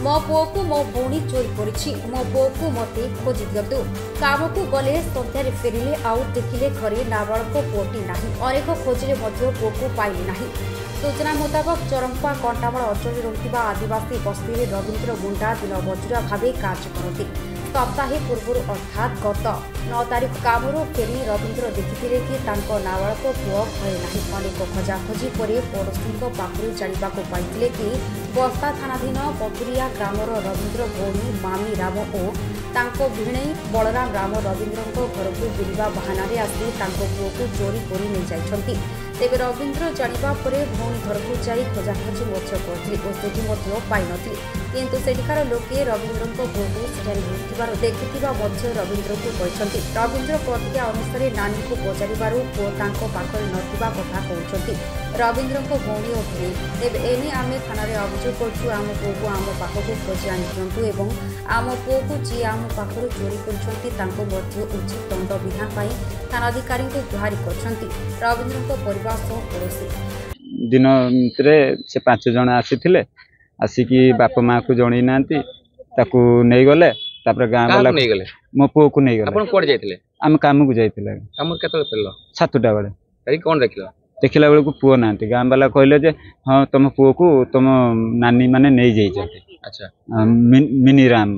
मो पुओ को मो भौणी चोरी करिछि मो पुओ को मते खोजि दियंतु काम को गले संध्यारे फेरिले आउ देखिले घरे नाबालक पुओटी नाही अनेक खोजिले मध्य पुओ को पाइले नाही। सूचना मुताबक चरंपा कंटामाल अंचल रहुथिबा आदिवासी बस्ती रे रवींद्र मुंडा दिन मजुरा भावे कार्य करती। सप्ताहे पूर्व अर्थात गत 9 तारिख कामरू फेरी रवींद्र देखिथिले कि तांको नाबालक पुओ घरे नाही। अनेक खोजाखोजी परे पड़ोशी पाखु जानिबाको पाइथिले कि बस्ता थानाधीन पथुरिया ग्रामर रवींद्र भौणी मामी राम और तांको भिणई बलराम राम रवींद्र घर को बुलवा बाहाना आसी तांको पुओ को चोरी कर नहीं जाइछंती। तेबे रवींद्र जानिबा परे भौणी घर को जाई खोजाखोजी मध्य करथिले और सेठी मध्य पाइ नथिले, किंतु सेठिकार लोके रवींद्र पुओ को सेठारे बुलुथिबार देखिथिबा मध्य रवींद्र को कहिसंती। रवींद्र प्रतिज्ञा अनुसार नानी को पचारिबारु पुओ तांको पाखरे नथिबा कथा कहउछंती रवींद्र को भौणी और भिणई। तेबे एने आमे थाना रे अभियोग करछु आम पुओ को आम पाखको खोजी आनि दियंतु एवं आम पुओ को जी आम पाखरु चोरी करछंती तांको मध्य उचित दंड विधान पाई थानाधिकारी को गुहारि करछंती रवींद्र को परिवार सह पड़ोशी। दिन रे से 5 जण आसीथिले आसिकी बाप माँ को जणै नांती ताकू नै गले तापर गां वाला नै गले मो पुओ को नै गले। आपण कोड जायतिले? हम काम को जायतिले। काम केतले पेलो? 7टा बेले। तरी कोन देखिलो? देखिला बेले को पुओ नांती गां वाला कहले जे हां तुम पुओ को तुम नानी माने नै जाइछंती। अच्छा मिनी राम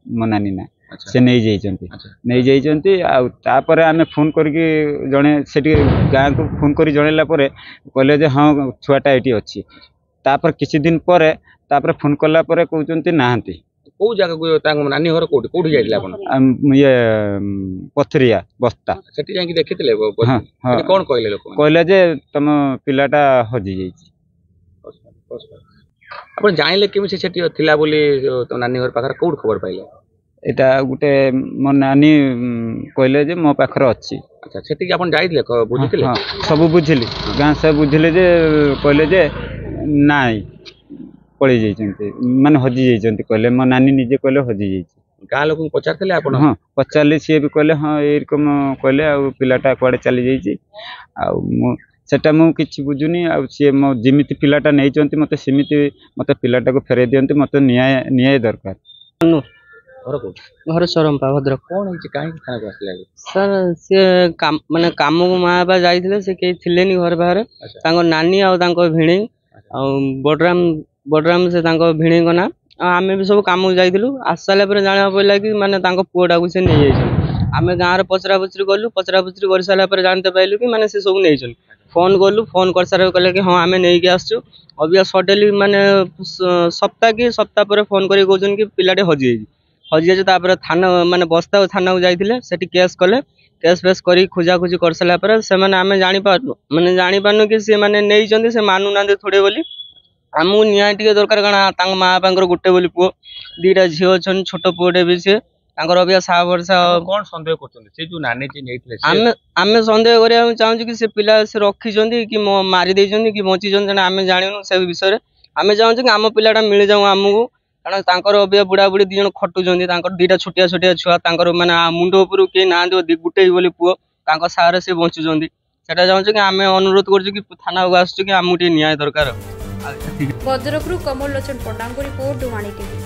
मो नानी ना से नै जाइछंती नै जाइछंती आ तापर आमे फोन करके जणे सेठी गां को फोन करी जणेला परे कहले जे हां छुआटा एटी अछि। तापर किछि दिन परे तापर फोन करला परे कहउचंती नाहंती। को जगह को तांग नानी घर कोठी कोठी जाइले आपण? ये पथरिया बस्ता सेठी जाई देखितले? हां कोन कहले लोक? कहले जे तम पिलाटा हजि जाइछि। आपण जानिले कि सेठी थिला बोली तो नानी घर पाखर कोड खबर पाइले? एटा गुटे मो नानी कहले जे मो पाखर अछि। अच्छा सेठी कि आपण जाइले बुझितले? हां सब बुझिली गां से बुझिले जे कहले जे नाइ पळै जाइछंती माने हजि जाइछंती कहले मो नानी निजे कहले हजि जाइछि। गां लोक पचारथले आपण? हां पचारले से भी कहले हां एरकम कहले आ पिलाटा कुआडे चली जाइछि आ सेटा मु किछि बुझुनी आ से मो जिमिति पिलाटा नैचंती मते सिमिति मते पिलाटा को फेरे दियंती मते न्याय दरकार। घर चरंपा भद्रक। कोन हिच काहे थाना को आसले? सर से काम माने काम को मां बा जाइथिले से के थिलेनी घर बाहर तांको नानी आ तांको भिणी आ बडराम से तांको भिणी को ना आमे भी सब काम जाइथिलु। आसाले पर जाना पइला कि माने तांको पुओडा को से नै जाइछन। आमे गां रे पचरा पुचरी गलु पचरा पुचरी कर साला पर जानते पाइलु कि माने से सब नै जाइछन। फोन गलु फोन कर सारे कहले कि हां आमे नै के आसछु। अबिया सडली माने सप्ताह पर फोन करी कहउछन कि पिलाटे हजि जाइछि तापर थाना माने बस्ता थाना को जाइथिले सेठी केस कले केस फेस करी खोजा खोजी कर साला पर से माने आमे जानि पानु कि से माने नै जंदी से मानु नांदे थोड़े बोली हमु न्याय टिके दरकार काना तांग मां बांगर गुटे बोली पुओ दीटा झियो छन छोट पुओटे भी से तांगर अबिया 7 वर्ष। कोन संदेह करछन से जो नानी जे नेइथिले? आमे संदेह करिया चाहू कि से पिला से रखी जंदी कि मारी दे जंदी कि बंची जंदी आमे जानिनु से विषय रे। आमे चाहू कि आम पिलाटा मिल जाऊ हमहु कारण तांकर अबिया बुढ़ा बुढ़ी 2 जण खटु जंदी तांकर 2टा छोटिया छोटिया छुआ तांकर माने मुंड उपरु के ना दे गुटे बोली पुओ तांकर सारे से बंचु जंदी सेटा चाहू कि आमे अनुरोध करछु कि थाना को आसछु कि आमुटी न्याय दरकार। भद्रकरू कमल लोचन पंडांग रिपोर्ट डुमानी टीवी।